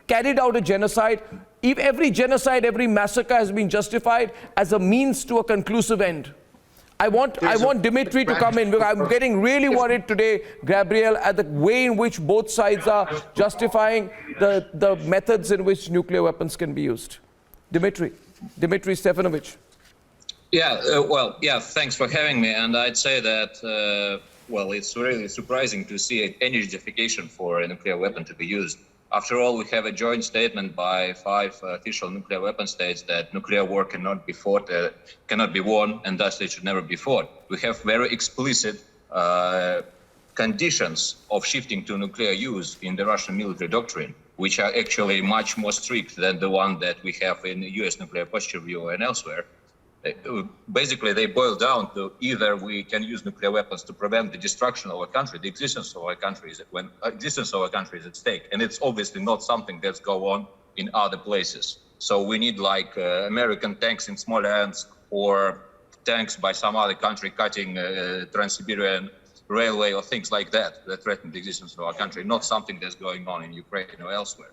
carried out a genocide. If every genocide, every massacre has been justified as a means to a conclusive end. I want Dmitry to come in, because I'm getting really worried today, Gabriel, at the way in which both sides are justifying the methods in which nuclear weapons can be used. Dmitry Stefanovich. Yeah, thanks for having me. And I'd say that, well, it's really surprising to see any justification for a nuclear weapon to be used. After all, we have a joint statement by 5 official nuclear weapon states that nuclear war cannot be fought, cannot be won, and thus it should never be fought. We have very explicit conditions of shifting to nuclear use in the Russian military doctrine, which are actually much more strict than the one that we have in the US nuclear posture review and elsewhere. Basically, they boil down to either we can use nuclear weapons to prevent the destruction of a country, the existence of our country is when existence of a country is at stake, and it's obviously not something that's go on in other places. So we need like American tanks in Smolensk or tanks by some other country cutting Trans-Siberian railway or things like that that threaten the existence of our country, not something that's going on in Ukraine or elsewhere.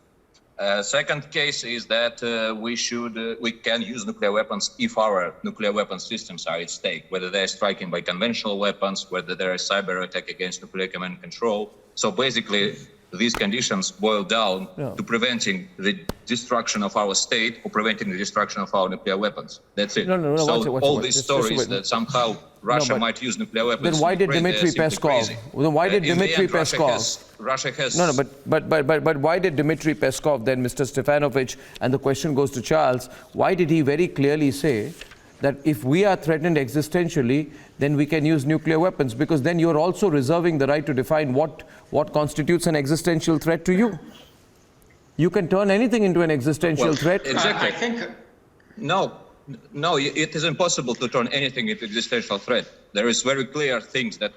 Second case is that we can use nuclear weapons if our nuclear weapon systems are at stake, whether they're striking by conventional weapons, whether there is cyber attack against nuclear command and control. So basically, these conditions boil down to preventing the destruction of our state or preventing the destruction of our nuclear weapons. That's it. So all these stories that somehow Russia might use nuclear weapons. Then why did Dmitry Peskov? Then why did Dmitry Peskov? Russia has. But why did Dmitry Peskov, then Mr. Stefanovich, and the question goes to Charles, why did he very clearly say that if we are threatened existentially, then we can use nuclear weapons? Because then you're also reserving the right to define what constitutes an existential threat to you. You can turn anything into an existential threat. Exactly. I think no, it is impossible to turn anything into existential threat. There is very clear things that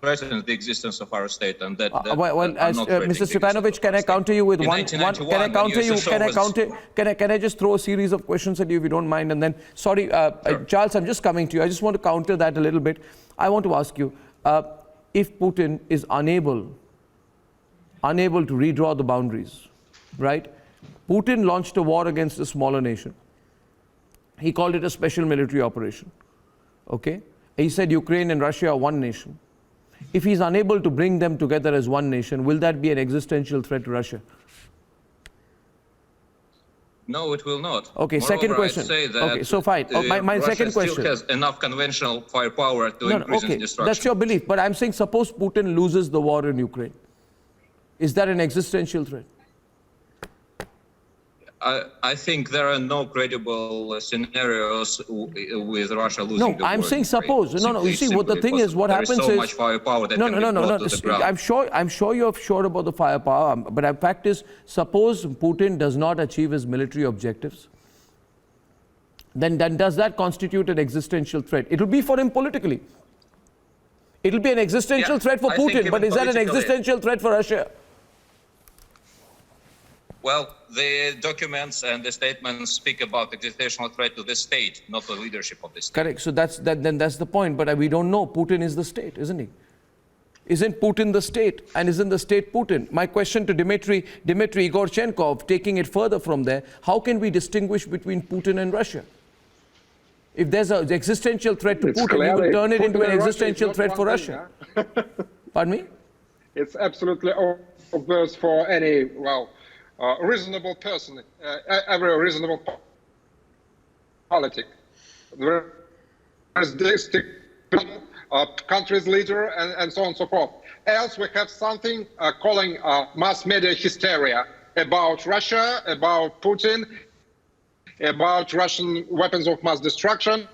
threaten the existence of our state, and that Mr. Stefanovich, can I counter you with one? Can I counter you? Can I just throw a series of questions at you, if you don't mind? And then, sorry, sure. Charles, I'm just coming to you. I just want to counter that a little bit. I want to ask you, if Putin is unable to redraw the boundaries, right? Putin launched a war against a smaller nation. He called it a special military operation. Okay? He said Ukraine and Russia are one nation. If he's unable to bring them together as one nation, will that be an existential threat to Russia? No, it will not. Okay, Moreover, second question. I'd say that okay, so fine. My second question. Russia still has enough conventional firepower to increase its destruction. That's your belief. But I'm saying, suppose Putin loses the war in Ukraine. Is that an existential threat? I think there are no credible scenarios with Russia losing the war. No, I'm saying suppose. No. You see, what the thing is, what happens is... There is so much firepower that can be brought to the ground. I'm sure you're sure about the firepower, but the fact is, suppose Putin does not achieve his military objectives, then does that constitute an existential threat? It will be for him politically. It will be an existential threat for Putin, but is that an existential threat for Russia? Well, the documents and the statements speak about existential threat to the state, not the leadership of the state. Correct. So that's the point. But we don't know. Putin is the state, isn't he? Isn't Putin the state? And isn't the state Putin? My question to Dmitry Igorchenkov, taking it further from there, how can we distinguish between Putin and Russia? If there's an existential threat to Putin, you will turn it into an existential threat for Russia. Pardon me? It's absolutely obvious for any, reasonable person, every reasonable politic. There is this country's leader and so on and so forth. Else we have something calling mass media hysteria about Russia, about Putin, about Russian weapons of mass destruction,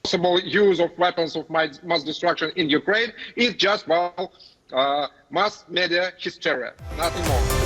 possible use of weapons of mass destruction in Ukraine. It's just, mass media hysteria, nothing more.